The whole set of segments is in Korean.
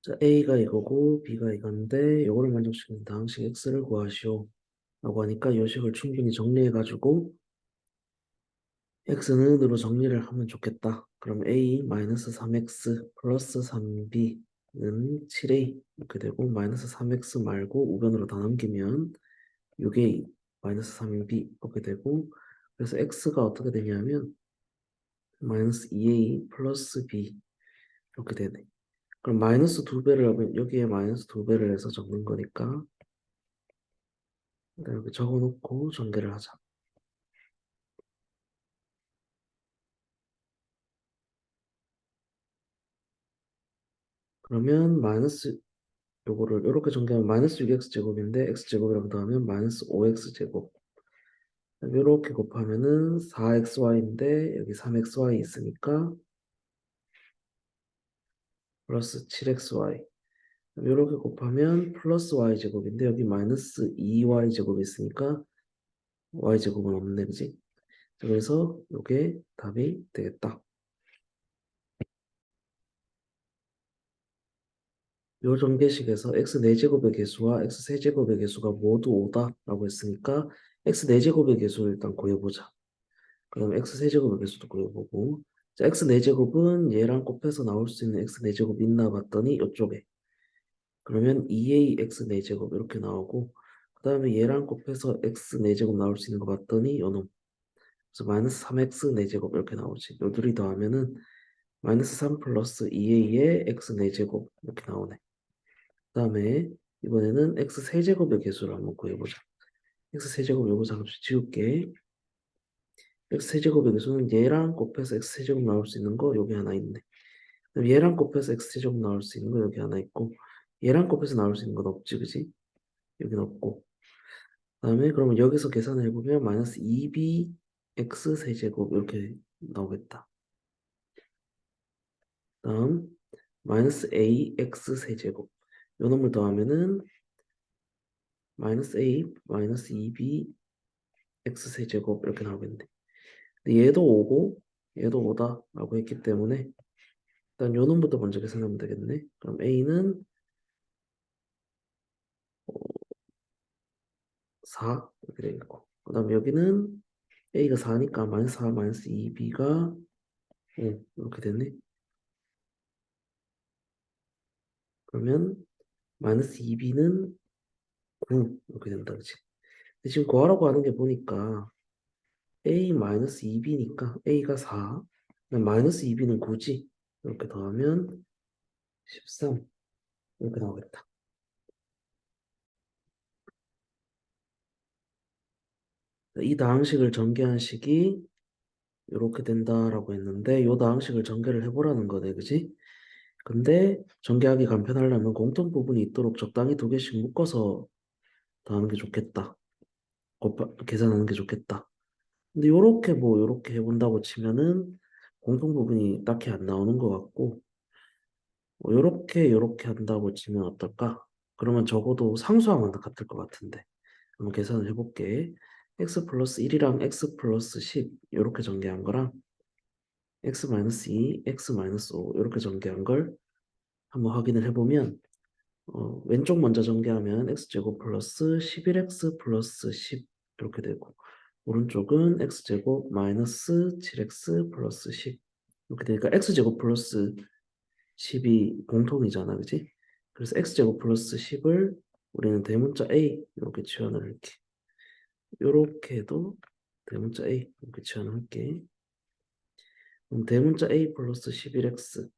자, A가 이거고 B가 이건데 요거를 만족시키는 다항식 X를 구하시오 라고 하니까 요 식을 충분히 정리해가지고 X는 으로 정리를 하면 좋겠다. 그럼 A 마이너스 3X 플러스 3B는 7A 이렇게 되고 마이너스 3X 말고 우변으로 다 넘기면 6A 마이너스 3B 이렇게 되고 그래서 X가 어떻게 되냐면 마이너스 2A 플러스 B 이렇게 되네. 그럼 마이너스 2배를 하면 여기에 마이너스 2배를 해서 적는 거니까 일단 이렇게 적어놓고 전개를 하자. 그러면 마이너스 요거를 이렇게 전개하면 마이너스 6x제곱인데 x제곱이라고 더하면 마이너스 5x제곱 이렇게 곱하면은 4xy인데 여기 3xy 있으니까 플러스 7xy 이렇게 곱하면 플러스 y제곱인데 여기 마이너스 2y제곱이 있으니까 y제곱은 없네 그지? 그래서 이게 답이 되겠다. 요 전개식에서 x 4제곱의 개수와 x 세제곱의 개수가 모두 5다 라고 했으니까 x 4제곱의 개수를 일단 구해보자. 그럼 x 세제곱의 개수도 구해보고 자, x 4제곱은 얘랑 곱해서 나올 수 있는 x 4제곱 있나 봤더니 이쪽에 그러면 2ax 4제곱 이렇게 나오고 그 다음에 얘랑 곱해서 x 4제곱 나올 수 있는 거 봤더니 요놈 그래서 마이너스 3x 4제곱 이렇게 나오지 요 둘이 더하면은 마이너스 3 플러스 2a의 x 4제곱 이렇게 나오네 그 다음에 이번에는 x 세제곱의 개수를 한번 구해보자 x 세제곱 요거 잠시 지울게 x 세제곱의 개수는 얘랑 곱해서 x 세제곱 나올 수 있는 거 여기 하나 있네. 그럼 얘랑 곱해서 x 세제곱 나올 수 있는 거 여기 하나 있고 얘랑 곱해서 나올 수 있는 건 없지 그지? 여기는 없고 그다음에 그러면 여기서 계산을 해보면 마이너스 2b x 세제곱 이렇게 나오겠다. 다음 마이너스 a x 세제곱 요 놈을 더하면은 마이너스 a 마이너스 2b x 세제곱 이렇게 나오겠네. 근데 얘도 5고 얘도 5다 라고 했기 때문에 일단 요 놈부터 먼저 계산하면 되겠네. 그럼 a는 4 이렇게 되겠고 그 다음 여기는 a가 4니까 마이너스 4 마이너스 2b가 5 이렇게 됐네. 그러면 마이너스 2b는 9 이렇게 된다 그치? 근데 지금 구하라고 하는 게 보니까 a 마이너스 2b니까 a가 4 그다음 마이너스 2b는 9지 이렇게 더하면 13 이렇게 나오겠다. 이 다항식을 전개한 식이 이렇게 된다라고 했는데 이 다항식을 전개를 해보라는 거네 그지? 근데 전개하기 간편하려면 공통 부분이 있도록 적당히 두 개씩 묶어서 더하는 게 좋겠다. 계산하는 게 좋겠다. 근데 요렇게 뭐 요렇게 해본다고 치면은 공통 부분이 딱히 안 나오는 것 같고 뭐 요렇게 한다고 치면 어떨까? 그러면 적어도 상수항은 같을 것 같은데 한번 계산을 해볼게. x 플러스 1이랑 x 플러스 10 요렇게 전개한 거랑 x 마이너스 2, x 마이너스 5 요렇게 전개한 걸 한번 확인을 해보면 왼쪽 먼저 전개하면 x제곱 플러스 11x 플러스 10 이렇게 되고 오른쪽은 x제곱 마이너스 7x 플러스 10 이렇게 되니까 x제곱 플러스 10이 공통이잖아 그지? 그래서 x제곱 플러스 10을 우리는 대문자 a 이렇게 치환을 할게 이렇게 해도 대문자 a 이렇게 치환을 할게 그럼 대문자 a 플러스 11x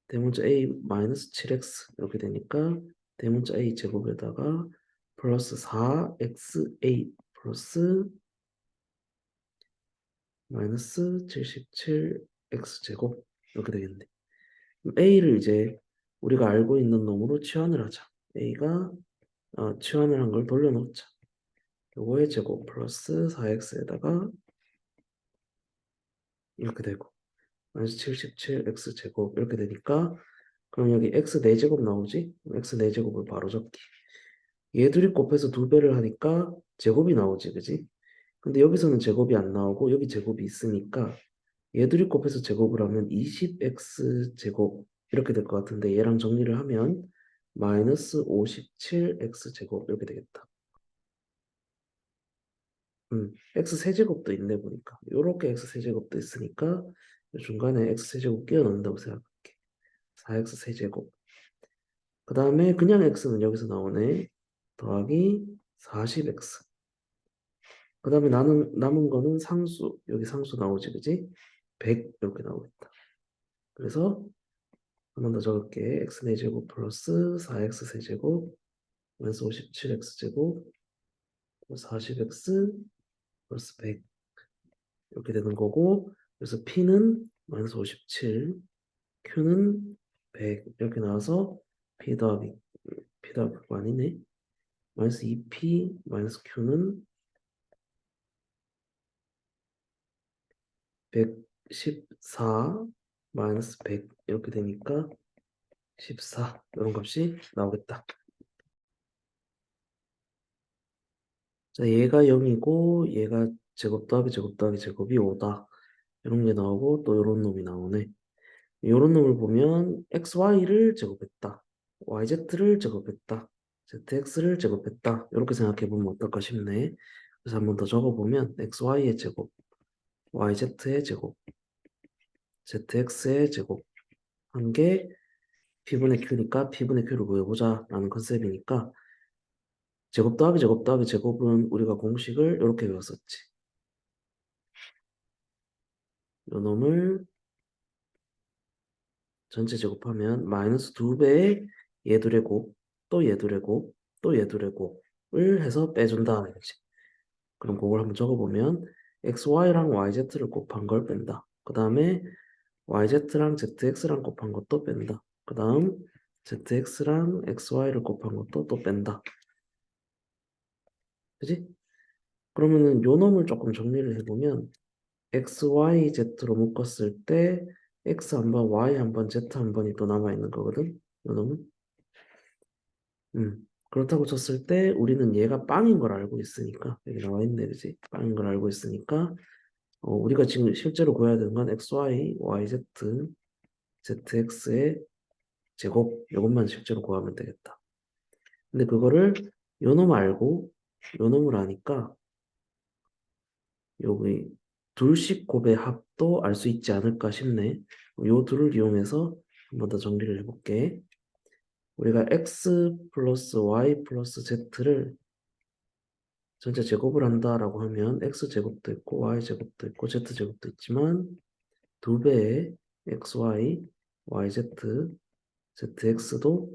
대문자 a 마이너스 7x 이렇게 되니까 대문자 a 제곱에다가 플러스 4xa 플러스 마이너스 77x 제곱 이렇게 되겠네. 그럼 a를 이제 우리가 알고 있는 놈으로 치환을 하자. a가 치환을 한 걸 돌려놓자. 요거의 제곱 플러스 4x에다가 이렇게 되고 마이너스 77x 제곱 이렇게 되니까 그럼 여기 x 4제곱 나오지? x 4제곱을 바로 적기. 얘들이 곱해서 2배를 하니까 제곱이 나오지, 그지? 근데 여기서는 제곱이 안 나오고 여기 제곱이 있으니까 얘들이 곱해서 제곱을 하면 20x 제곱 이렇게 될 것 같은데 얘랑 정리를 하면 마이너스 57x제곱 이렇게 되겠다. x 세제곱도 있네 보니까. 요렇게 x 세제곱도 있으니까 중간에 x 세제곱 끼워 넣는다고 생각할게. 4x 세제곱. 그 다음에 그냥 x는 여기서 나오네. 더하기 40x. 그 다음에 남은 거는 상수. 여기 상수 나오지, 그지? 100 이렇게 나오겠다. 그래서 한 번 더 적을게. x 4제곱 플러스 4x 세제곱 마이너스 57x 제곱 40x 플러스 100 이렇게 되는 거고, 그래서 p는 마이너스 57, q는 100 이렇게 나와서 p 더하기 그거 아니네. 마이너스 2p 마이너스 q는 114 마이너스 100 이렇게 되니까 14 이런 값이 나오겠다. 자, 얘가 0이고 얘가 제곱 더하기 제곱 더하기 제곱이 5다. 이런 게 나오고 또 이런 놈이 나오네. 이런 놈을 보면 xy를 제곱했다. yz를 제곱했다. zx를 제곱했다. 이렇게 생각해 보면 어떨까 싶네. 그래서 한 번 더 적어보면 xy의 제곱, yz의 제곱, zx의 제곱 한 게 p분의 q니까 p분의 q를 구해보자 라는 컨셉이니까 제곱 더하기 제곱 더하기 제곱은 우리가 공식을 이렇게 외웠었지. 요 놈을 전체 제곱하면 마이너스 2배의 얘둘의 곱, 또 얘둘의 곱, 또 얘둘의 곱을 해서 빼준다. 이거지. 그럼 그걸 한번 적어보면 xy랑 yz를 곱한 걸 뺀다. 그 다음에 yz랑 zx랑 곱한 것도 뺀다. 그 다음 zx랑 xy를 곱한 것도 또 뺀다. 그지? 그러면은 요 놈을 조금 정리를 해보면 x, y, z로 묶었을 때 x 한 번, y 한 번, z 한 번이 또 남아있는 거거든. 요 놈은. 그렇다고 쳤을 때 우리는 얘가 빵인 걸 알고 있으니까 여기 나와 있네, 그지? 빵인 걸 알고 있으니까 우리가 지금 실제로 구해야 되는 건 xy, yz, zx의 제곱 이것만 실제로 구하면 되겠다. 근데 그거를 요 놈 알고 요 놈을 아니까 여기 둘씩 곱의 합도 알 수 있지 않을까 싶네. 요 둘을 이용해서 한 번 더 정리를 해볼게. 우리가 x 플러스 y 플러스 z를 전체 제곱을 한다라고 하면 x제곱도 있고 y제곱도 있고 z제곱도 있지만 두 배의 xy, yz, zx도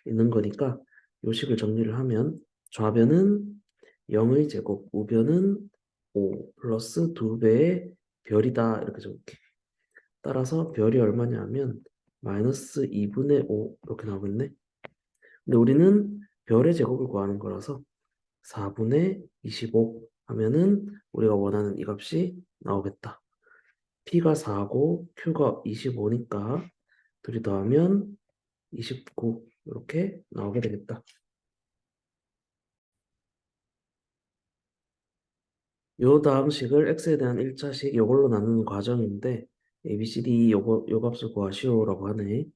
있는 거니까 요식을 정리를 하면 좌변은 0의 제곱, 우변은 5 플러스 두 배의 별이다 이렇게 적을게. 따라서 별이 얼마냐 하면 마이너스 2분의 5 이렇게 나오겠네. 근데 우리는 별의 제곱을 구하는 거라서 4분의 25 하면은 우리가 원하는 이 값이 나오겠다. P가 4고 Q가 25니까 둘이 더하면 29 이렇게 나오게 되겠다. 요 다음 식을 x에 대한 1차식 요걸로 나누는 과정인데 a, b, c, d 요 값을 구하시오라고 하네.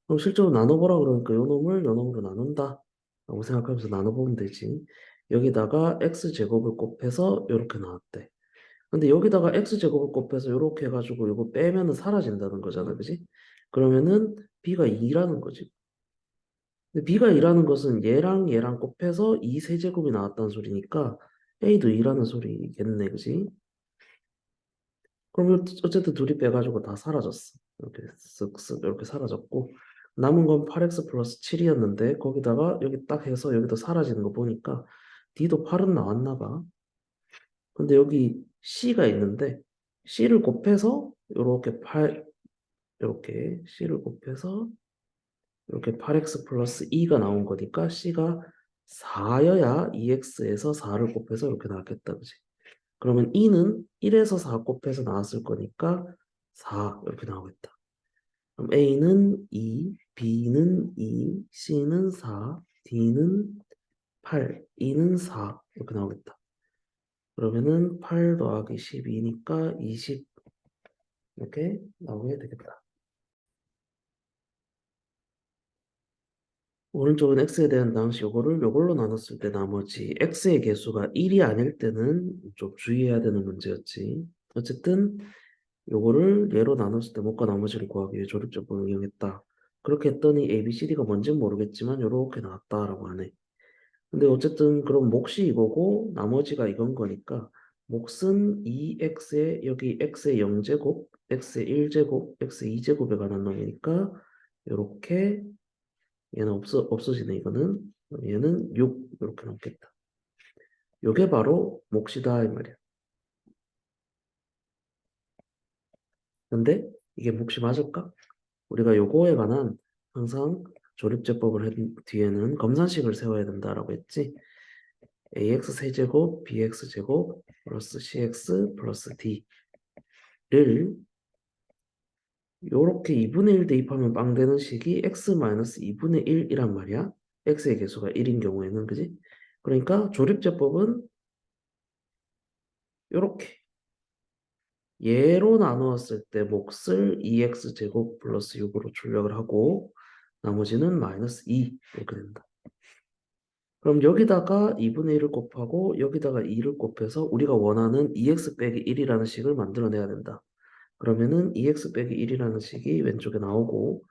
그럼 실제로 나눠보라 그러니까 요 놈을 요 놈으로 나눈다 라고 생각하면서 나눠보면 되지. 여기다가 x제곱을 곱해서 요렇게 나왔대. 근데 여기다가 x제곱을 곱해서 요렇게 해가지고 이거 빼면은 사라진다는 거잖아, 그지? 그러면은 b가 2라는 거지. 근데 b가 2라는 것은 얘랑 얘랑 곱해서 2 세제곱이 나왔다는 소리니까 a도 2라는 소리겠네, 그지? 그러면 어쨌든 둘이 빼가지고 다 사라졌어. 이렇게 쓱쓱 이렇게 사라졌고 남은 건 8x 플러스 7이었는데 거기다가 여기 딱 해서 여기도 사라지는 거 보니까 d도 8은 나왔나 봐. 근데 여기 c가 있는데 c를 곱해서 요렇게 8 이렇게 c를 곱해서 이렇게 8x 플러스 2가 나온 거니까 c가 4여야 2x에서 4를 곱해서 이렇게 나왔겠다, 그지? 그러면 2는 1에서 4 곱해서 나왔을 거니까 4 이렇게 나오겠다. 그럼 A는 2, B는 2, C는 4, D는 8, E는 4 이렇게 나오겠다. 그러면은 8 더하기 12니까 20 이렇게 나오게 되겠다. 오른쪽은 x에 대한 당식 요걸로 나눴을 때 나머지 x의 개수가 1이 아닐 때는 좀 주의해야 되는 문제였지. 어쨌든 요거를 얘로 나눴을 때 목과 나머지를 구하기 위해 조립제법을 이용했다. 그렇게 했더니 A, B, C, D가 뭔지는 모르겠지만 요렇게 나왔다라고 하네. 근데 어쨌든 그럼 몫이 이거고 나머지가 이건 거니까 몫은 2x에 여기 x의 0제곱, x의 1제곱, x의 2제곱에 관한 놈이니까 요렇게 얘는 없어지네 이거는. 얘는 6 이렇게 남겠다. 요게 바로 몫이다 이 말이야. 근데 이게 몫이 맞을까? 우리가 요거에 관한 항상 조립제법을 한 뒤에는 검산식을 세워야 된다라고 했지. ax 세제곱 bx 제곱 플러스 cx 플러스 d를 요렇게 2분의 1 대입하면 빵 되는 식이 x 마이너스 2분의 1이란 말이야. x의 개수가 1인 경우에는 그지? 그러니까 조립제법은 요렇게 얘로 나누었을 때 몫을 2x제곱 플러스 6으로 출력을 하고 나머지는 마이너스 2 이렇게 된다. 그럼 여기다가 2분의 1을 곱하고 여기다가 2를 곱해서 우리가 원하는 2x 빼기 1이라는 식을 만들어내야 된다. 그러면은 2x 빼기 1이라는 식이 왼쪽에 나오고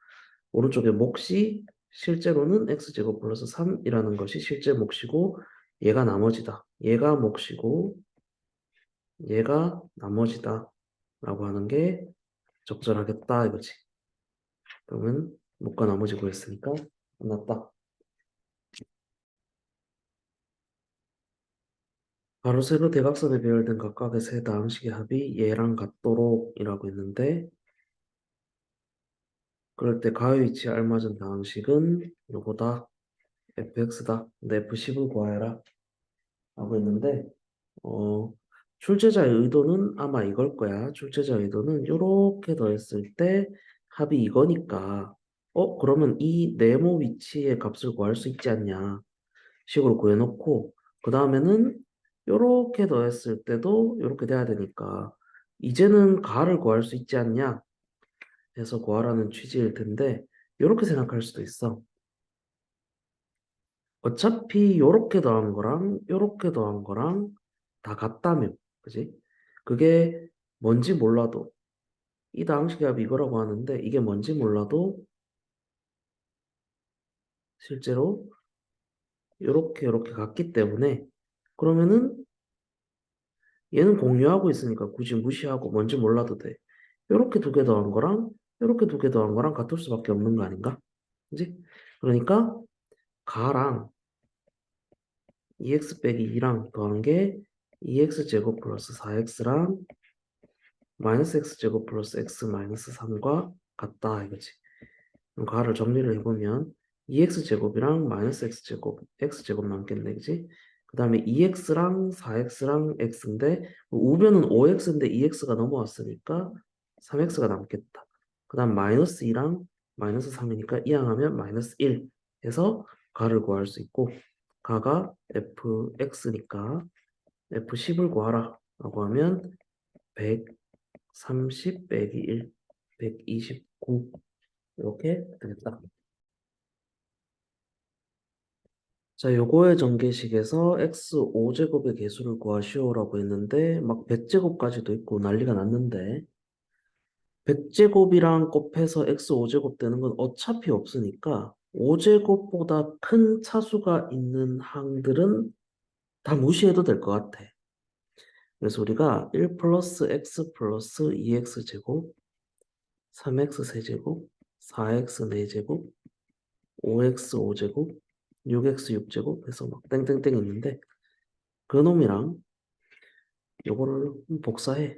오른쪽에 몫이 실제로는 x제곱 플러스 3이라는 것이 실제 몫이고 얘가 나머지다. 얘가 몫이고 얘가 나머지다. 라고 하는 게 적절하겠다 이거지. 그러면 몫과 나머지 구했으니까 끝났다. 바로 세로 대각선에 배열된 각각의 세 다항식의 합이 얘랑 같도록 이라고 했는데 그럴 때 가의 위치에 알맞은 다항식은 요거다. fx다. 근데 f10을 구하여라 라고 했는데 어, 출제자의 의도는 아마 이걸 거야. 출제자의 의도는 요렇게 더했을 때 합이 이거니까 그러면 이 네모 위치의 값을 구할 수 있지 않냐 식으로 구해놓고 그 다음에는 요렇게 더했을 때도 요렇게 돼야 되니까 이제는 가를 구할 수 있지 않냐 해서 구하라는 취지일 텐데 요렇게 생각할 수도 있어. 어차피 요렇게 더한 거랑 요렇게 더한 거랑 다 같다며 그지? 그게 뭔지 몰라도 이 다항식의 합이 이거라고 하는데 이게 뭔지 몰라도 실제로 요렇게 같기 때문에 그러면은 얘는 공유하고 있으니까 굳이 무시하고 뭔지 몰라도 돼. 요렇게 두 개 더한 거랑 요렇게 두 개 더한 거랑 같을 수밖에 없는 거 아닌가? 그지? 그러니까 가랑 2x 빼기 2랑 더한 게 2x제곱 플러스 4x랑 마이너스 x제곱 플러스 x 마이너스 3과 같다 이거지. 그럼 가를 정리를 해보면 2x제곱이랑 마이너스 x제곱 남겠네 그지? 그 다음에 2x랑 4x랑 x인데 우변은 5x인데 2x가 넘어왔으니까 3x가 남겠다. 그 다음 마이너스 2랑 마이너스 3이니까 이항하면 마이너스 1 해서 가를 구할 수 있고 가가 fx니까 f10을 구하라 라고 하면 130 빼기 1 129 이렇게 되겠다. 자, 요거의 전개식에서 x 5제곱의 개수를 구하시오라고 했는데 막 100제곱까지도 있고 난리가 났는데 100제곱이랑 곱해서 x 5제곱 되는 건 어차피 없으니까 5제곱보다 큰 차수가 있는 항들은 다 무시해도 될 것 같아. 그래서 우리가 1 플러스 x 플러스 2x 제곱 3x 세제곱 4x 4제곱 5x 5제곱 6x 6제곱 해서 막 땡땡땡 있는데 그 놈이랑 요거를 복사해.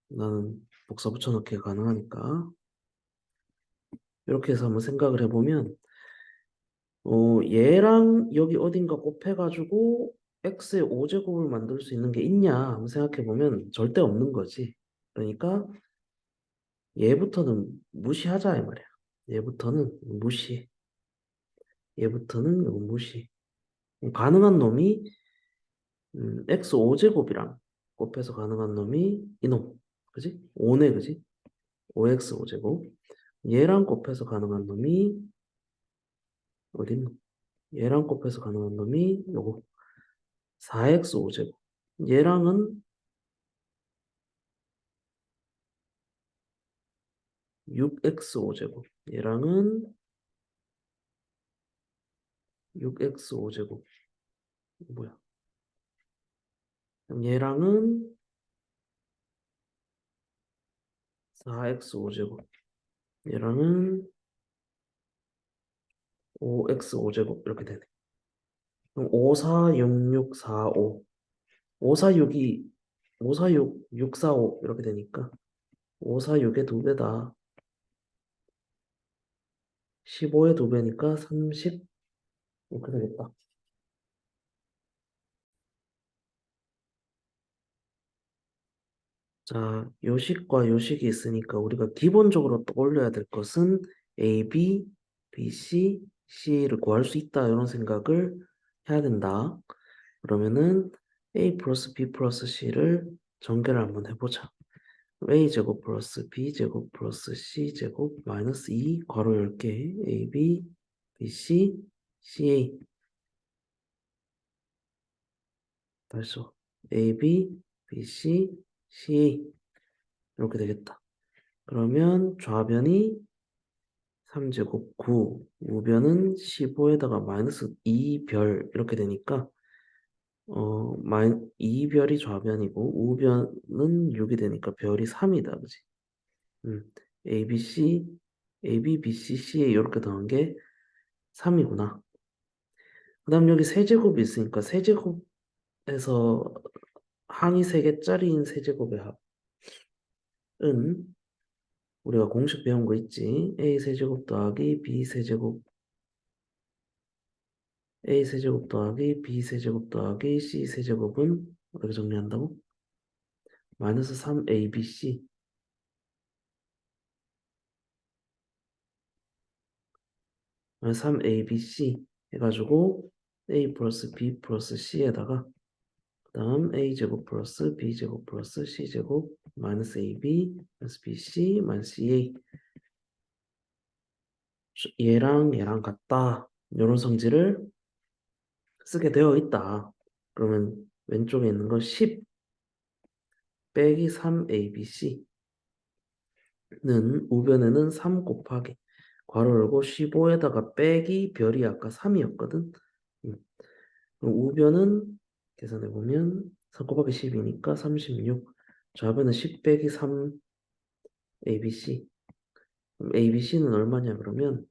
나는 복사 붙여넣기가 가능하니까. 이렇게 해서 한번 생각을 해보면, 얘랑 여기 어딘가 곱해가지고 x의 5제곱을 만들 수 있는 게 있냐 한번 생각해보면 절대 없는 거지. 그러니까 얘부터는 무시하자 이 말이야. 얘부터는 무시. 얘부터는 이거 무시. 가능한 놈이 x 5제곱이랑 곱해서 가능한 놈이 이놈. 그지? 5네 그지? 5x 5제곱 얘랑 곱해서 가능한 놈이 어딨노? 얘랑 곱해서 가능한 놈이 요거 4x 5제곱. 얘랑은 6x 5제곱. 얘랑은 6x 5제곱. 뭐야? 그럼 얘랑은 4x 5제곱. 얘랑은 5x 5제곱 이렇게 되네. 그럼 5, 4, 6, 6, 4, 5. 5, 4, 6이 5, 4, 6, 6, 4, 5 이렇게 되니까 5, 4, 6의 2배다. 15의 2배니까 30 이렇게 되겠다. 자, 요식과 요식이 있으니까 우리가 기본적으로 떠올려야 될 것은 A, B, B, C, C를 구할 수 있다 이런 생각을 해야 된다. 그러면은 A 플러스 B 플러스 C를 전개를 한번 해보자. A제곱 플러스 B제곱 플러스 C제곱 마이너스 2 괄호 10개 AB, BC, CA 다시 써. AB, BC, CA 이렇게 되겠다. 그러면 좌변이 3제곱 9, 우변은 15에다가 마이너스 2별 이렇게 되니까 2별이 좌변이고 우변은 6이 되니까 별이 3이다. 그지? ABC, AB, BC, CA 이렇게 더한 게 3이구나. 그 다음 여기 세제곱이 있으니까 세제곱에서 항이 3개짜리인 세제곱의 합은 우리가 공식 배운 거 있지? A 세제곱 더하기 B 세제곱 A 세제곱 더하기 B 세제곱 더하기 C 세제곱은 어떻게 정리한다고? 마이너스 3ABC 마이너스 3ABC 해가지고 A 플러스 B 플러스 C에다가 그 다음 A제곱 플러스 B제곱 플러스 C제곱 마이너스 AB 마이너스 BC 마이너스 CA 얘랑 얘랑 같다. 이런 성질을 쓰게 되어 있다. 그러면 왼쪽에 있는 거 10 빼기 3ABC는 우변에는 3 곱하기 괄호 열고 15에다가 빼기 별이 아까 3이었거든. 그럼 우변은 계산해보면 3 곱하기 10이니까 36 좌변은 10 빼기 3 ABC 그럼 ABC는 얼마냐 그러면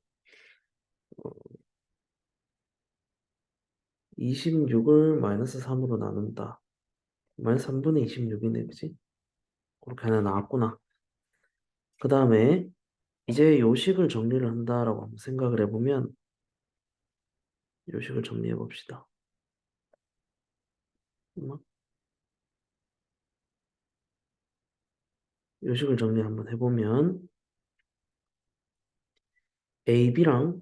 26을 마이너스 3으로 나눈다. 마이너스 3분의 26이네 그지? 그렇게 하나 나왔구나. 그 다음에 이제 요식을 정리를 한다라고 한번 생각을 해보면 요식을 정리해 봅시다. 요식을 정리 한번 해보면 A, B랑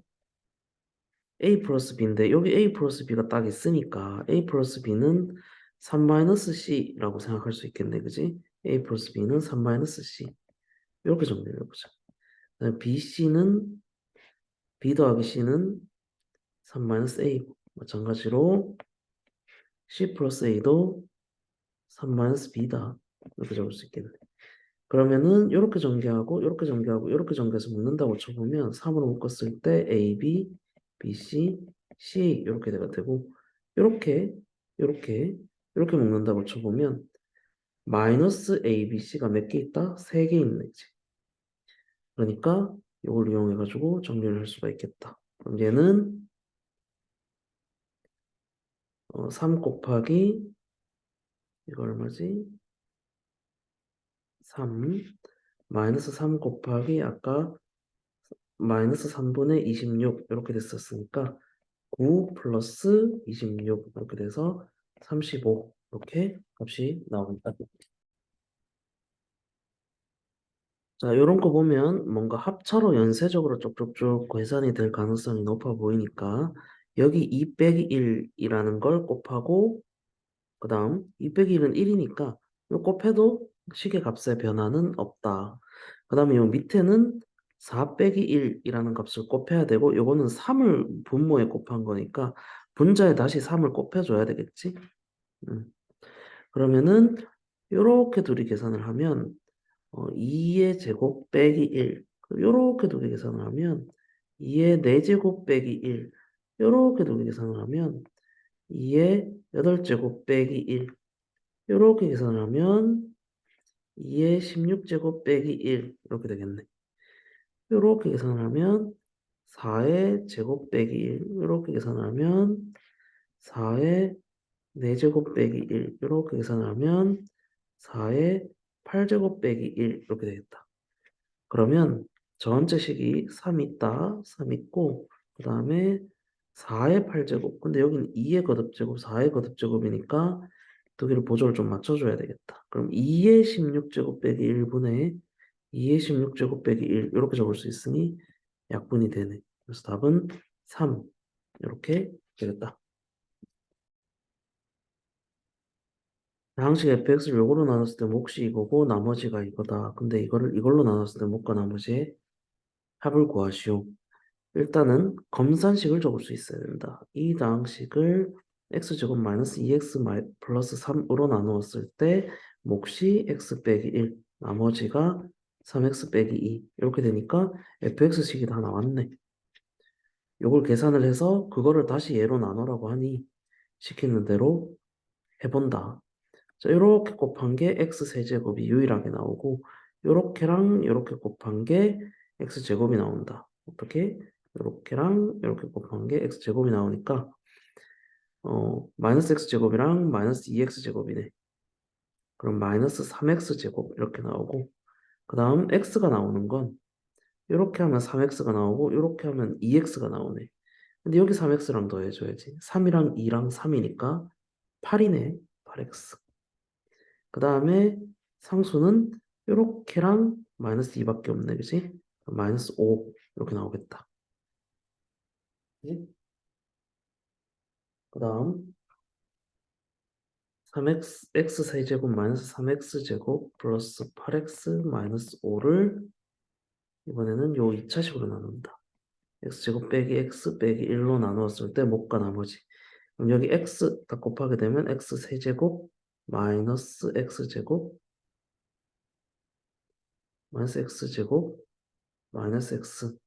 A 플러스 B인데 여기 A 플러스 B가 딱 있으니까 A 플러스 B는 3-C라고 생각할 수 있겠네 그지? A 플러스 B는 3-C 이렇게 정리를 해보자. BC는 B 더하기 C는 3-A 마찬가지로 C 플러스 A도 3-B다 이렇게 적을 수 있겠네. 그러면은 이렇게 전개하고 이렇게 전개하고 이렇게 전개해서 묶는다고 쳐보면 3으로 묶었을 때 A, B, B, C, C 이렇게 돼가 되고 이렇게 이렇게 이렇게 묶는다고 쳐보면 마이너스 A, B, C가 몇 개 있다? 3개 있네 이제. 그러니까 이걸 이용해 가지고 정리를 할 수가 있겠다. 그럼 얘는 3 곱하기 이거 얼마지? 3 마이너스 3 곱하기 아까 마이너스 3분의 26 이렇게 됐었으니까 9 플러스 26 이렇게 돼서 35 이렇게 값이 나옵니다. 자, 이런 거 보면 뭔가 합차로 연쇄적으로 쭉쭉쭉 계산이 될 가능성이 높아 보이니까 여기 2 빼기 1이라는 걸 곱하고 그 다음 2 빼기 1은 1이니까 이 곱해도 식의 값의 변화는 없다. 그 다음에 이 밑에는 4 빼기 1이라는 값을 곱해야 되고 요거는 3을 분모에 곱한 거니까 분자에 다시 3을 곱해줘야 되겠지? 그러면은 요렇게 둘이 계산을 하면 2의 제곱 빼기 1 요렇게 두 개 계산을 하면 2의 4제곱 빼기 1 요렇게 두 개 계산을 하면 2의 8제곱 빼기 1 요렇게 계산을 하면 2의 16제곱 빼기 1 이렇게 되겠네. 요렇게 계산을 하면 4의 제곱 빼기 1 이렇게 계산을 하면 4의 4제곱 빼기 1 이렇게 계산을 하면 4의 8제곱 빼기 1 이렇게 되겠다. 그러면 전체 식이 3 있다. 3 있고 그 다음에 4의 8제곱 근데 여기는 2의 거듭제곱 4의 거듭제곱이니까 두 개를 보조를 좀 맞춰줘야 되겠다. 그럼 2의 16제곱 빼기 1분의 2의 16제곱 빼기 1 이렇게 적을 수 있으니 약분이 되네. 그래서 답은 3 이렇게 되겠다. 다항식 fx를 요거로 나눴을 때 몫이 이거고 나머지가 이거다. 근데 이걸로 나눴을 때 몫과 나머지의 합을 구하시오. 일단은 검산식을 적을 수 있어야 된다. 이 다항식을 x제곱 마이너스 2x 플러스 3으로 나누었을 때 몫이 x 빼기 1 나머지가 3x 빼기 2 이렇게 되니까 fx식이 다 나왔네. 요걸 계산을 해서 그거를 다시 얘로 나누라고 하니 시키는 대로 해본다. 자, 요렇게 곱한 게 x세제곱이 유일하게 나오고 요렇게랑 요렇게 곱한 게 x제곱이 나온다. 어떻게? 요렇게랑 요렇게 곱한 게 x제곱이 나오니까 마이너스 x제곱이랑 마이너스 2x제곱이네. 그럼 마이너스 3x제곱 이렇게 나오고 그 다음 x가 나오는 건 요렇게 하면 3x가 나오고 요렇게 하면 2x가 나오네. 근데 여기 3x랑 더해줘야지. 3이랑 2랑 3이니까 8이네. 8x. 그 다음에 상수는 요렇게랑 마이너스 2밖에 없네. 그지? 마이너스 5 이렇게 나오겠다. 그 다음 3x x세제곱 마이너스 3x제곱 플러스 8x 마이너스 5를 이번에는 요 2차식으로 나눈다. x제곱 빼기 x 빼기 1로 나누었을 때 몫과 나머지. 그럼 여기 x 다 곱하게 되면 x세제곱 마이너스 x제곱 마이너스 x제곱 마이너스 x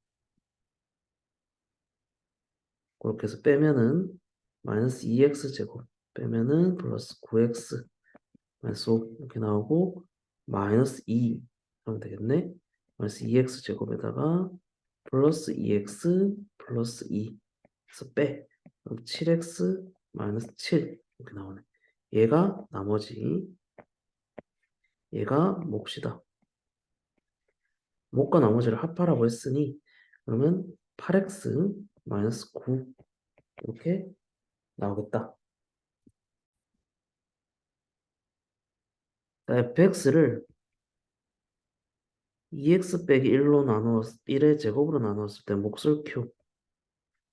그렇게 해서 빼면은 마이너스 2x제곱 빼면은 플러스 9x 마이너스 5 이렇게 나오고 마이너스 2 하면 되겠네. 마이너스 2x제곱에다가 플러스 2x 플러스 2 그래서 빼 그럼 7x 마이너스 7 이렇게 나오네. 얘가 나머지 얘가 몫이다. 몫과 나머지를 합하라고 했으니 그러면 8x 마이너스 9 이렇게 나오겠다. fx를 2x 빼기 1로 나누어 1의 제곱으로 나누었을 때 몫을 q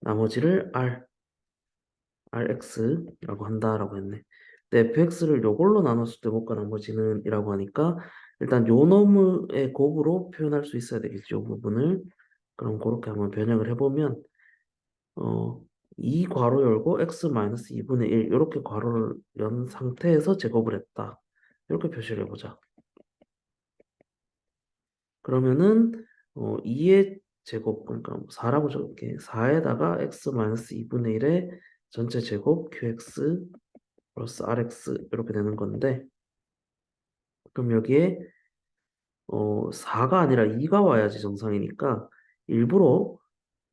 나머지를 rx라고 한다라고 했네. 근데 fx를 요걸로 나눴을 때 몫과 나머지는 이라고 하니까 일단 요 놈의 곱으로 표현할 수 있어야 되겠죠. 요 부분을. 그럼 그렇게 한번 변형을 해보면 어, 2 괄호 열고 x 마이너스 2분의 1 이렇게 괄호를 연 상태에서 제곱을 했다. 이렇게 표시를 해보자. 그러면은 2의 제곱 그러니까 4라고 적을게. 4에다가 x 마이너스 2분의 1의 전체 제곱 qx 플러스 rx 이렇게 되는 건데 그럼 여기에 4가 아니라 2가 와야지 정상이니까 일부러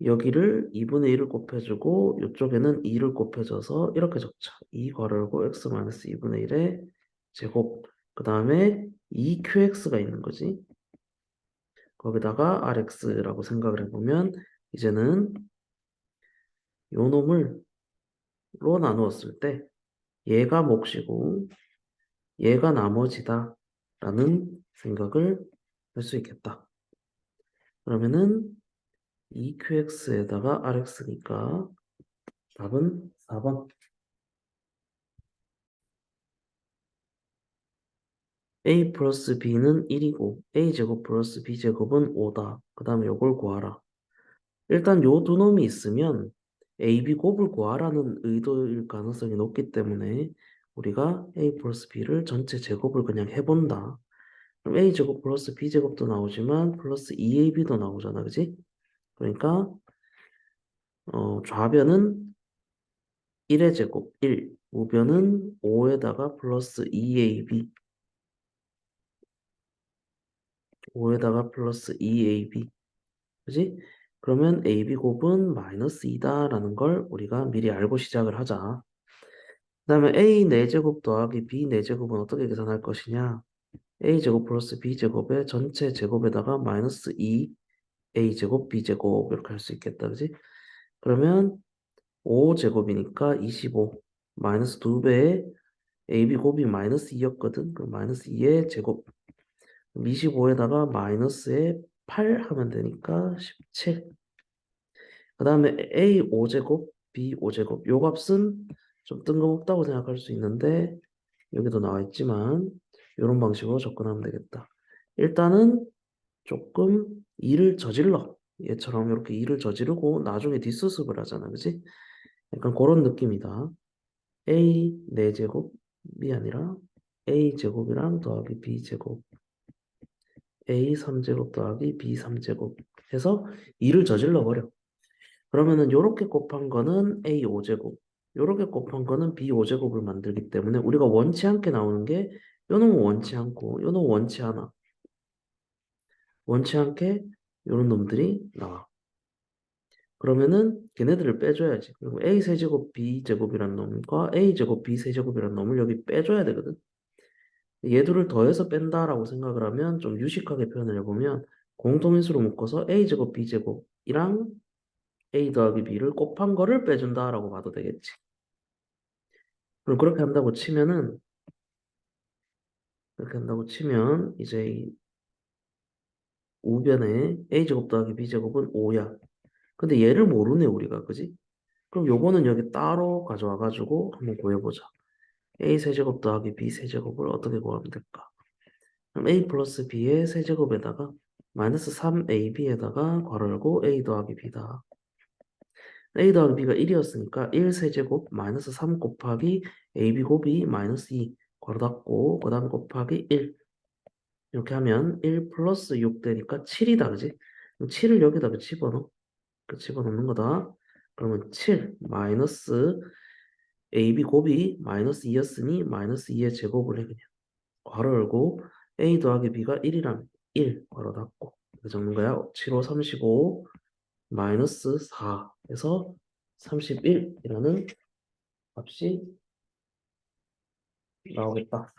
여기를 2분의 1을 곱해주고 이쪽에는 2를 곱해줘서 이렇게 적자. 2 괄호열고 x 마이너스 2분의 1의 제곱 그 다음에 2qx가 있는 거지. 거기다가 rx라고 생각을 해보면 이제는 요 놈을 로 나누었을 때 얘가 몫이고 얘가 나머지다 라는 생각을 할 수 있겠다. 그러면은 2qx에다가 rx니까 답은 4번. a 플러스 b는 1이고 a제곱 플러스 b제곱은 5다. 그 다음에 요걸 구하라. 일단 요 두 놈이 있으면 a, b 곱을 구하라는 의도일 가능성이 높기 때문에 우리가 a 플러스 b를 전체 제곱을 그냥 해본다. 그럼 a제곱 플러스 b제곱도 나오지만 플러스 2ab도 나오잖아. 그지? 그러니까 좌변은 1의 제곱 1, 우변은 5에다가 플러스 2ab 5에다가 플러스 2ab 그지? 그러면 ab 곱은 마이너스 2다라는 걸 우리가 미리 알고 시작을 하자. 그 다음에 a 4제곱 더하기 b 4제곱은 어떻게 계산할 것이냐? a제곱 플러스 b제곱의 전체 제곱에다가 마이너스 2 a제곱 b제곱 이렇게 할 수 있겠다. 그지? 그러면 5제곱이니까 25 마이너스 2배에 ab 곱이 마이너스 2였거든. 그럼 마이너스 2의 제곱 25에다가 마이너스에 8 하면 되니까 17. 그 다음에 a 5제곱 b 5제곱 요 값은 좀 뜬금없다고 생각할 수 있는데 여기도 나와 있지만 이런 방식으로 접근하면 되겠다. 일단은 조금 일을 저질러. 얘처럼 이렇게 일을 저지르고 나중에 뒷수습을 하잖아. 그지? 약간 그런 느낌이다. a 4제곱이 아니라 a 제곱이랑 더하기 b 제곱 a 3제곱 더하기 b 3제곱 해서 2를 저질러 버려. 그러면은 요렇게 곱한 거는 a 5제곱 요렇게 곱한 거는 b 5제곱을 만들기 때문에 우리가 원치 않게 나오는 게 요놈은 원치 않고 요놈은 원치 않아. 원치 않게 요런 놈들이 나와. 그러면은 걔네들을 빼줘야지. 그리고 a 세제곱 b 제곱이란 놈과 a 제곱 b 세제곱이란 놈을 여기 빼줘야 되거든. 얘들을 더해서 뺀다라고 생각을 하면 좀 유식하게 표현을 해보면 공통인수로 묶어서 a제곱 b제곱이랑 a 더하기 b를 곱한 거를 빼준다라고 봐도 되겠지. 그럼 그렇게 한다고 치면 이제 이 우변에 a제곱 더하기 b제곱은 5야. 근데 얘를 모르네 우리가. 그지? 그럼 요거는 여기 따로 가져와 가지고 한번 구해보자. a 세제곱 더하기 b 세제곱을 어떻게 구하면 될까? 그럼 a 플러스 b의 세제곱에다가 마이너스 3ab에다가 괄호 열고 a 더하기 b다. a 더하기 b가 1이었으니까 1 세제곱 마이너스 3 곱하기 ab 곱이 마이너스 2 괄호 닫고 그 다음 곱하기 1 이렇게 하면 1 플러스 6 되니까 7이다. 그지? 7을 여기다가 집어넣어. 집어넣는 거다. 그러면 7 마이너스 ab 곱이 마이너스 2였으니 마이너스 2의 제곱을 해 그냥. 괄호 열고 a 더하기 b가 1이라면 1 괄호 닫고 이렇게 적는 거야. 7, 5, 35 마이너스 4에서 31이라는 값이 나오겠다.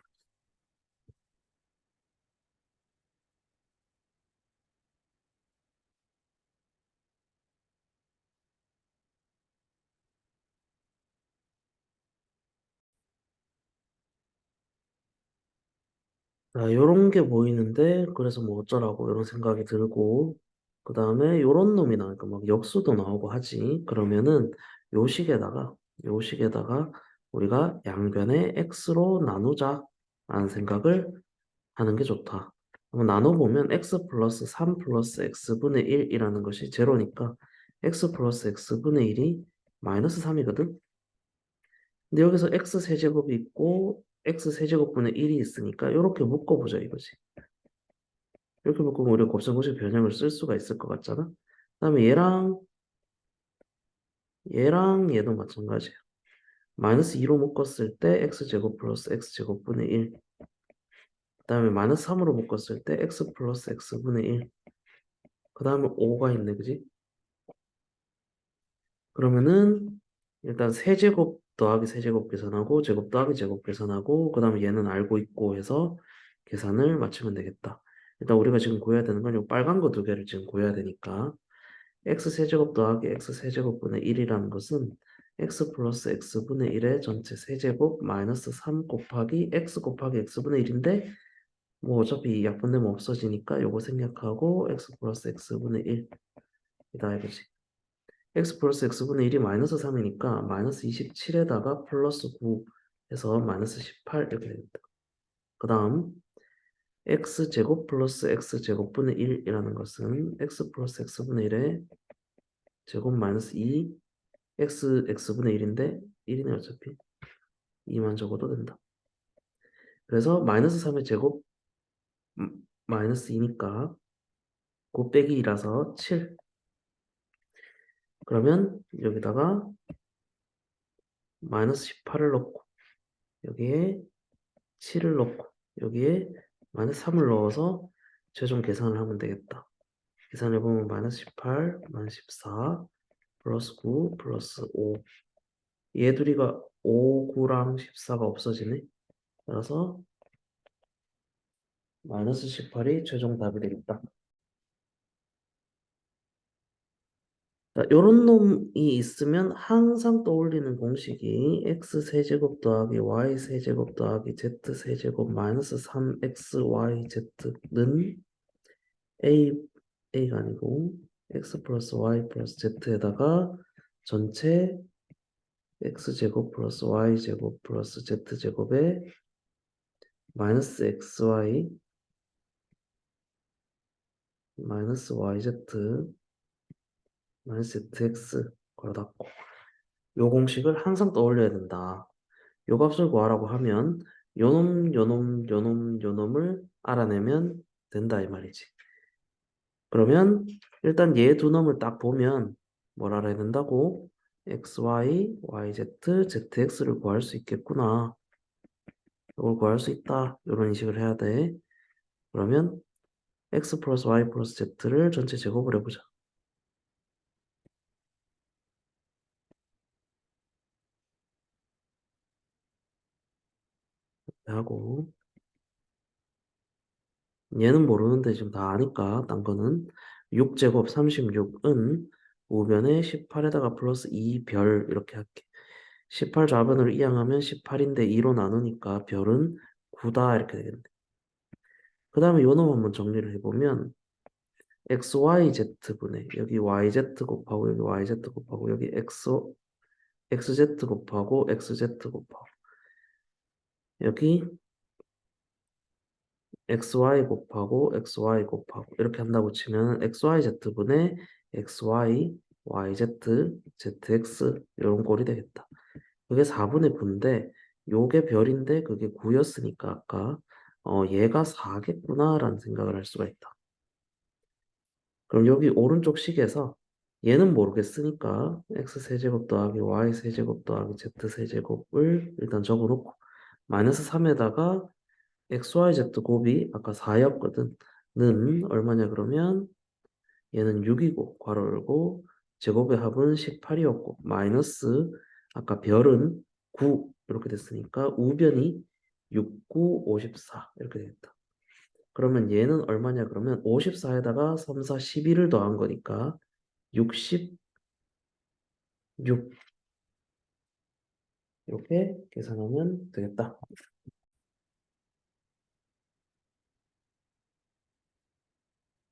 자, 요런 게 보이는데 그래서 뭐 어쩌라고 이런 생각이 들고 그 다음에 요런 놈이 나오니까 막 역수도 나오고 하지. 그러면은 요식에다가 요식에다가 우리가 양변에 x로 나누자 라는 생각을 하는 게 좋다. 한번 나눠보면 x 플러스 3 플러스 x분의 1이라는 것이 제로니까 x 플러스 x분의 1이 마이너스 3이거든. 근데 여기서 x 세제곱이 있고 x 세제곱분의 1이 있으니까 이렇게 묶어보자 이거지. 이렇게 묶으면 우리가 곱셈고식 변형을 쓸 수가 있을 것 같잖아. 그다음에 얘랑 얘도 마찬가지야. 마이너스 2로 묶었을 때 x제곱 플러스 x제곱분의 1. 그다음에 마이너스 3으로 묶었을 때 x 플러스 x분의 1. 그다음에 5가 있네, 그지? 그러면은 일단 세제곱 더하기 세제곱 계산하고 제곱 더하기 제곱 계산하고 그다음에 얘는 알고 있고 해서 계산을 맞추면 되겠다. 일단 우리가 지금 구해야 되는 건 이 빨간 거 두 개를 지금 구해야 되니까 x 세제곱 더하기 x 세제곱분의 1이라는 것은 x 플러스 x분의 1의 전체 세제곱 마이너스 3 곱하기 x 곱하기 x분의 1인데 뭐 어차피 약분되면 없어지니까 요거 생략하고 x 플러스 x분의 1이다 이거지. x 플러스 x분의 1이 마이너스 3이니까 마이너스 27에다가 플러스 9 해서 마이너스 18 이렇게 됩니다. 그 다음 x제곱 플러스 x제곱분의 1이라는 것은 x 플러스 x분의 1의 제곱 마이너스 2 x분의 1인데 1이네 어차피 2만 적어도 된다. 그래서 마이너스 3의 제곱 마이너스 2니까 곱빼기 2라서 7. 그러면 여기다가 마이너스 18을 넣고 여기에 7을 넣고 여기에 마이너스 3을 넣어서 최종 계산을 하면 되겠다. 계산해보면 마이너스 18, 마이너스 14, 플러스 9, 플러스 5. 얘 둘이가 5, 9랑 14가 없어지네. 따라서 마이너스 18이 최종 답이 되겠다. 이런 놈이 있으면 항상 떠올리는 공식이 x 세제곱 더하기 y 세제곱 더하기 z 세제곱 마이너스 3xyz는 a가 아니고 x 플러스 y 플러스 z에다가 전체 x제곱 플러스 y제곱 플러스 z제곱에 마이너스 xy 마이너스 yz 마이너스 zx 걸어닫고 요 공식을 항상 떠올려야 된다. 요 값을 구하라고 하면 요놈을 알아내면 된다 이 말이지. 그러면 일단 얘 두 놈을 딱 보면 뭘 알아야 된다고? xy, yz, zx를 구할 수 있겠구나. 이걸 구할 수 있다. 이런 인식을 해야 돼. 그러면 x 플러스 y 플러스 z를 전체 제곱을 해보자. 하고 얘는 모르는데 지금 다 아니까 딴 거는 6제곱 36은 우변에 18에다가 플러스 2별 이렇게 할게. 18 좌변으로 이항하면 18인데 2로 나누니까 별은 9다 이렇게 되겠네. 그 다음에 요 놈 한번 정리를 해보면 xyz분의 여기 yz 곱하고 여기 yz 곱하고 여기 xz 곱하고 xz 곱하고 여기 xy 곱하고 xy 곱하고 이렇게 한다고 치면 xyz분의 xy, yz, zx 이런 꼴이 되겠다. 그게 4분의 9인데 요게 별인데 그게 9였으니까 아까 얘가 4겠구나라는 생각을 할 수가 있다. 그럼 여기 오른쪽 식에서 얘는 모르겠으니까 x세제곱 더하기 y세제곱 더하기 z세제곱을 일단 적어놓고 마이너스 3에다가 xyz 곱이 아까 4였거든. 는 얼마냐 그러면 얘는 6이고 괄호 열고 제곱의 합은 18이었고 마이너스 아까 별은 9 이렇게 됐으니까 우변이 6, 9, 54 이렇게 되겠다. 그러면 얘는 얼마냐 그러면 54에다가 3, 4, 12를 더한 거니까 66 이렇게 계산하면 되겠다.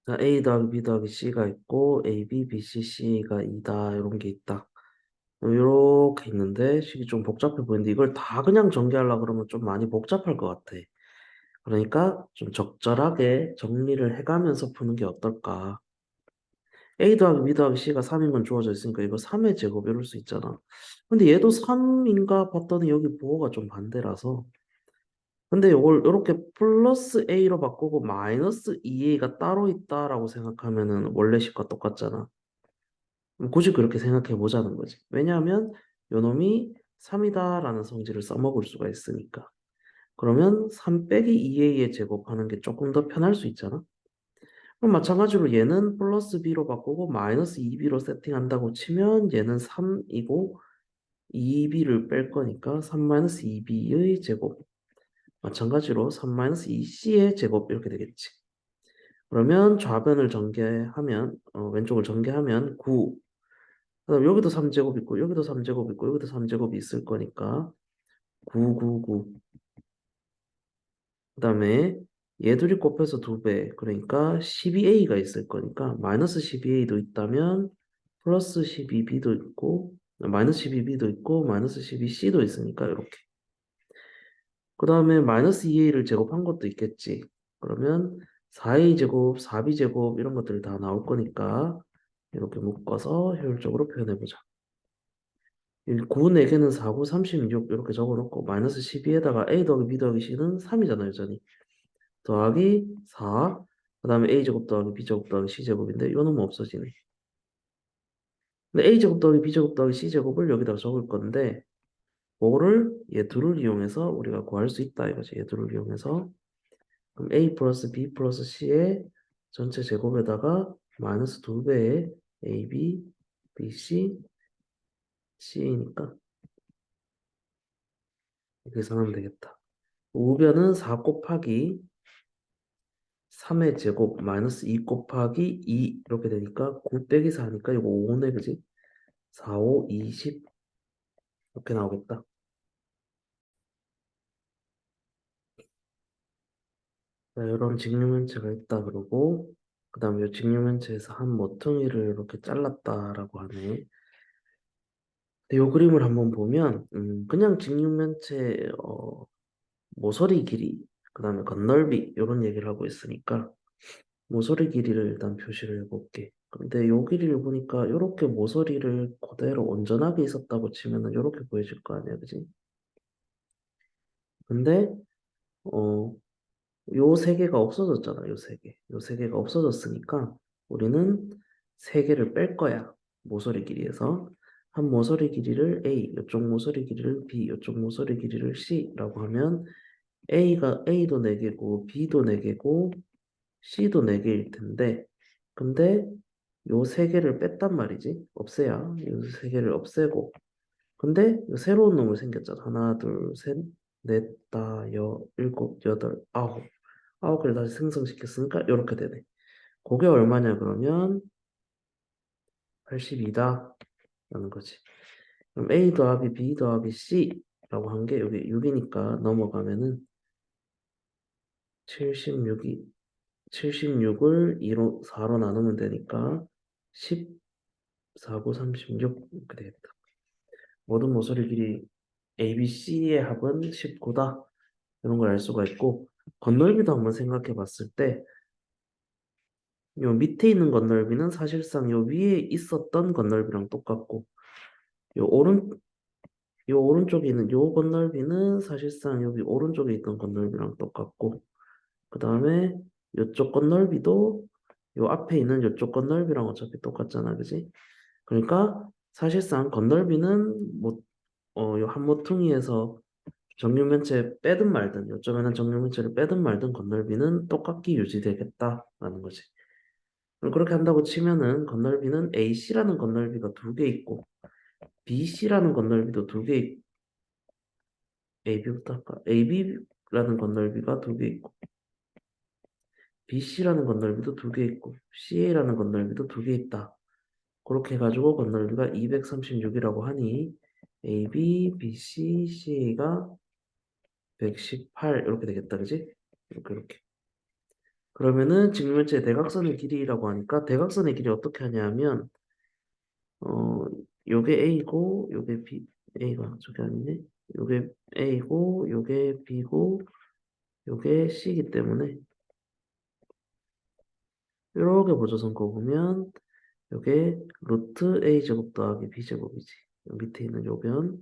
자, A 더하기 B 더하기 C가 있고 A, B, B, C, C가 2다 이런 게 있다. 이렇게 있는데 식이 좀 복잡해 보이는데 이걸 다 그냥 전개하려고 그러면 좀 많이 복잡할 것 같아. 그러니까 좀 적절하게 정리를 해가면서 푸는 게 어떨까. A 더하기 B 더하기 C가 3인 건 주어져 있으니까 이거 3의 제곱 이럴 수 있잖아. 근데 얘도 3인가 봤더니 여기 부호가 좀 반대라서 근데 이걸 이렇게 플러스 A로 바꾸고 마이너스 2A가 따로 있다라고 생각하면은 원래 식과 똑같잖아. 굳이 그렇게 생각해 보자는 거지. 왜냐하면 요놈이 3이다라는 성질을 써먹을 수가 있으니까. 그러면 3 빼기 2A의 제곱하는 게 조금 더 편할 수 있잖아. 그럼 마찬가지로 얘는 플러스 B로 바꾸고 마이너스 2B로 세팅한다고 치면 얘는 3이고 2B를 뺄 거니까 3 마이너스 2B의 제곱. 마찬가지로 3-2C의 제곱 이렇게 되겠지. 그러면 좌변을 전개하면 왼쪽을 전개하면 9. 그다음 여기도 3제곱 있고 여기도 3제곱 있고 여기도 3제곱이 있을 거니까 9, 9, 9. 그다음에 얘들이 곱해서 2배. 그러니까 12A가 있을 거니까 마이너스 12A도 있다면 플러스 12B도 있고 마이너스 12B도 있고 마이너스 12C도 있으니까 이렇게. 그 다음에 마이너스 2A를 제곱한 것도 있겠지. 그러면 4a제곱, 4b제곱 이런 것들이 다 나올 거니까 이렇게 묶어서 효율적으로 표현해보자. 9, 4개는 4, 9, 36 이렇게 적어놓고 마이너스 12에다가 a 더하기 b 더하기 c는 3이잖아요, 여전히. 더하기 4, 그 다음에 a제곱 더하기 b제곱 더하기 c제곱인데 이거는 뭐 없어지네. 근데 a제곱 더하기 b제곱 더하기 c제곱을 여기다가 적을 건데 뭐를? 얘 둘을 이용해서 우리가 구할 수 있다 이거지. 얘 둘을 이용해서 그럼 a 플러스 b 플러스 c의 전체 제곱에다가 마이너스 2배의 ab, bc, ca니까 계산하면 되겠다. 우변은 4 곱하기 3의 제곱 마이너스 2 곱하기 2 이렇게 되니까 9 빼기 4니까 이거 5네 그지? 4, 5, 20 이렇게 나오겠다. 자, 이런 직육면체가 있다 그러고 그 다음에 이 직육면체에서 한 모퉁이를 이렇게 잘랐다라고 하네. 근데 이 그림을 한번 보면 그냥 직육면체 모서리 길이 그 다음에 건널비 이런 얘기를 하고 있으니까 모서리 길이를 일단 표시를 해볼게. 근데 요 길이를 보니까 이렇게 모서리를 그대로 온전하게 있었다고 치면은 이렇게 보여질 거 아니야, 그지? 근데 어, 요 세 개가 없어졌잖아, 요 세 개. 요 세 개가 없어졌으니까 우리는 세 개를 뺄 거야. 모서리 길이에서 한 모서리 길이를 A, 이쪽 모서리 길이를 B, 이쪽 모서리 길이를 C라고 하면 A도 4개고 B도 4개고 C도 4개일 텐데 근데 요 세 개를 뺐단 말이지. 없애야. 요 세 개를 없애고. 근데 요 새로운 놈을 생겼잖아. 하나, 둘, 셋, 넷, 다, 일곱, 여덟, 아홉. 아홉 개를 다시 생성시켰으니까 이렇게 되네. 그게 얼마냐 그러면 82다 라는 거지. 그럼 A 더하기 B 더하기 C라고 한 게 여기 6이니까 넘어가면은 76이 76을 2로 4로 나누면 되니까 10, 4, 9, 36 이렇게 되겠다. 모든 모서리 길이 ABC의 합은 19다. 이런 걸 알 수가 있고 건널비도 한번 생각해 봤을 때 요 밑에 있는 건널비는 사실상 요 위에 있었던 건널비랑 똑같고 요 오른 요 오른쪽에 있는 요 건널비는 사실상 여기 오른쪽에 있던 건널비랑 똑같고 그 다음에 요쪽 건널비도 요 앞에 있는 요쪽 건널비랑 어차피 똑같잖아, 그지? 그러니까 사실상 건널비는 뭐 요 한 모퉁이에서 정육면체 빼든 말든 요점에는 정육면체를 빼든 말든 건널비는 똑같게 유지되겠다라는 거지. 그럼 그렇게 한다고 치면은 건널비는 AC라는 건널비가 두 개 있고 BC라는 건널비도 두 개 있고 AB부터 할까? AB라는 건널비가 두 개 있고 BC라는 건널비도 두 개 있고 CA라는 건널비도 두 개 있다. 그렇게 해가지고 건널비가 236이라고 하니 AB, BC, CA가 118 이렇게 되겠다, 그지? 이렇게. 그러면은 직면체 대각선의 길이라고 하니까 대각선의 길이 어떻게 하냐면 요게 A고 요게 B A가 저게 아니네. 요게 A고 요게 B고 요게 C이기 때문에 이렇게 보조선 그어보면 요게 루트 A제곱 더하기 B제곱이지. 요 밑에 있는 요변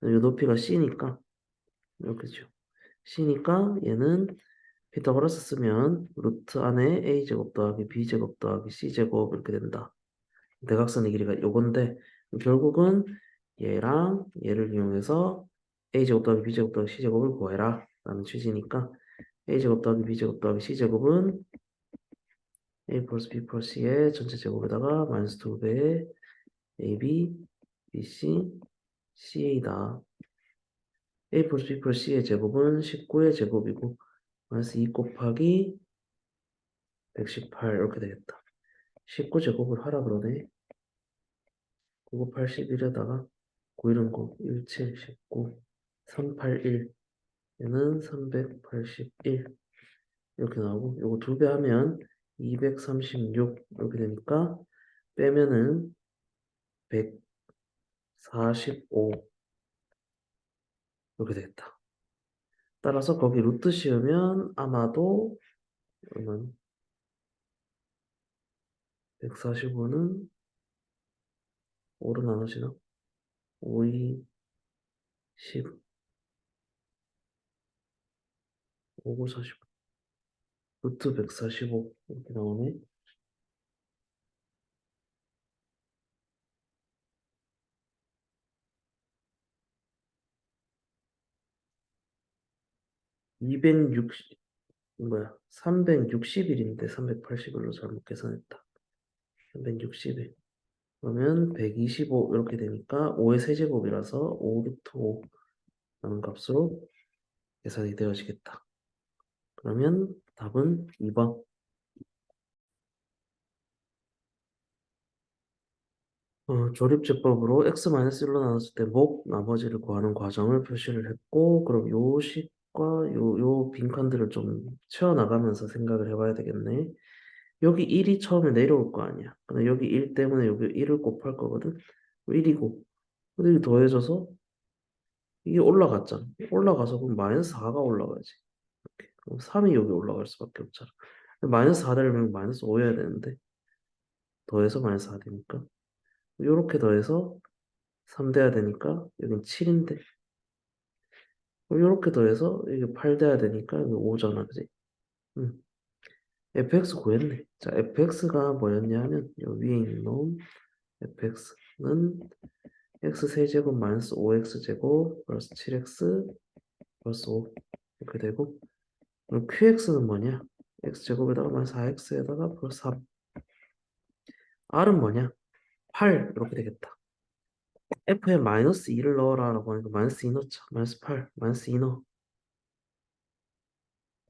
요 높이가 C니까 이렇게죠. C니까 얘는 피타고라스 쓰면 루트 안에 A제곱 더하기 B제곱 더하기 C제곱 이렇게 된다. 대각선의 길이가 요건데 결국은 얘랑 얘를 이용해서 a제곱 더하기 b제곱 더하기 c제곱을 구해라 라는 취지니까 a제곱 더하기 b제곱 더하기 c제곱은 a 플러스 b 플러스 c의 전체 제곱에다가 마이너스 2배의 ab, bc, ca다. a 플러스 b 플러스 c의 제곱은 19의 제곱이고 마이너스 2 곱하기 118 이렇게 되겠다. 19제곱을 하라 그러네. 9곱 81에다가 9일은 9, 17, 19, 381 얘는 381 이렇게 나오고 요거 두 배 하면 236 이렇게 되니까 빼면은 145 이렇게 되겠다. 따라서 거기 루트 씌우면 아마도 145는 5로 나눠지나? 5, 2, 10, 5, 9, 45. 루트 145 이렇게 나오네. 260, 뭐야? 360일인데 380일로 잘못 계산했다. 360일. 그러면 125 이렇게 되니까 5의 세제곱이라서 5 루트 5 라는 값으로 계산이 되어지겠다. 그러면 답은 2번. 조립제법으로 x-1로 나눴을 때 나머지를 구하는 과정을 표시를 했고, 그럼 요 식과 요 빈칸들을 좀 채워나가면서 생각을 해봐야 되겠네. 여기 1이 처음에 내려올 거 아니야. 근데 여기 1 때문에 여기 1을 곱할 거거든. 1이고. 근데 이게 더해져서 이게 올라갔잖아. 올라가서 그럼 마이너스 4가 올라가야지. 이렇게. 그럼 3이 여기 올라갈 수밖에 없잖아. 마이너스 4 되려면 마이너스 5여야 되는데, 더해서 마이너스 4 되니까. 요렇게 더해서 3 돼야 되니까 여긴 7인데 요렇게 더해서 이게 8 돼야 되니까 여기 5잖아 그지? 음. fx 구했네. 자 fx가 뭐였냐 하면 요 위에 있는 놈 fx는 x 세제곱 마이너스 5x 제곱 플러스 7x 플러스 5 이렇게 되고 그럼 qx는 뭐냐? x 제곱에다가 마이너스 4x에다가 플러스 3 r은 뭐냐? 8 이렇게 되겠다. f에 마이너스 2를 넣어라 라고 하니까 마이너스 2 넣자. 마이너스 8 마이너스 2 넣어.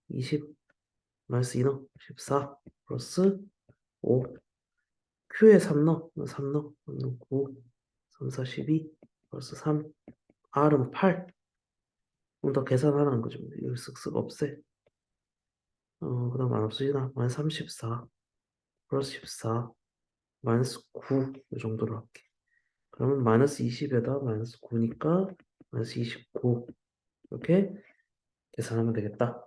20 마이너스 2 넣어. 14 플러스 5 Q에 3 넣어. 3 넣어. 3 넣어. 9 3, 4, 12 플러스 3 R은 8 그럼 더 계산하라는 거죠. 이거 쓱쓱 없애. 그 다음 안 없어지나? 마이너스 34 플러스 14 마이너스 9 이 정도로 할게. 그러면 마이너스 20에다 마이너스 9니까 마이너스 29 이렇게 계산하면 되겠다.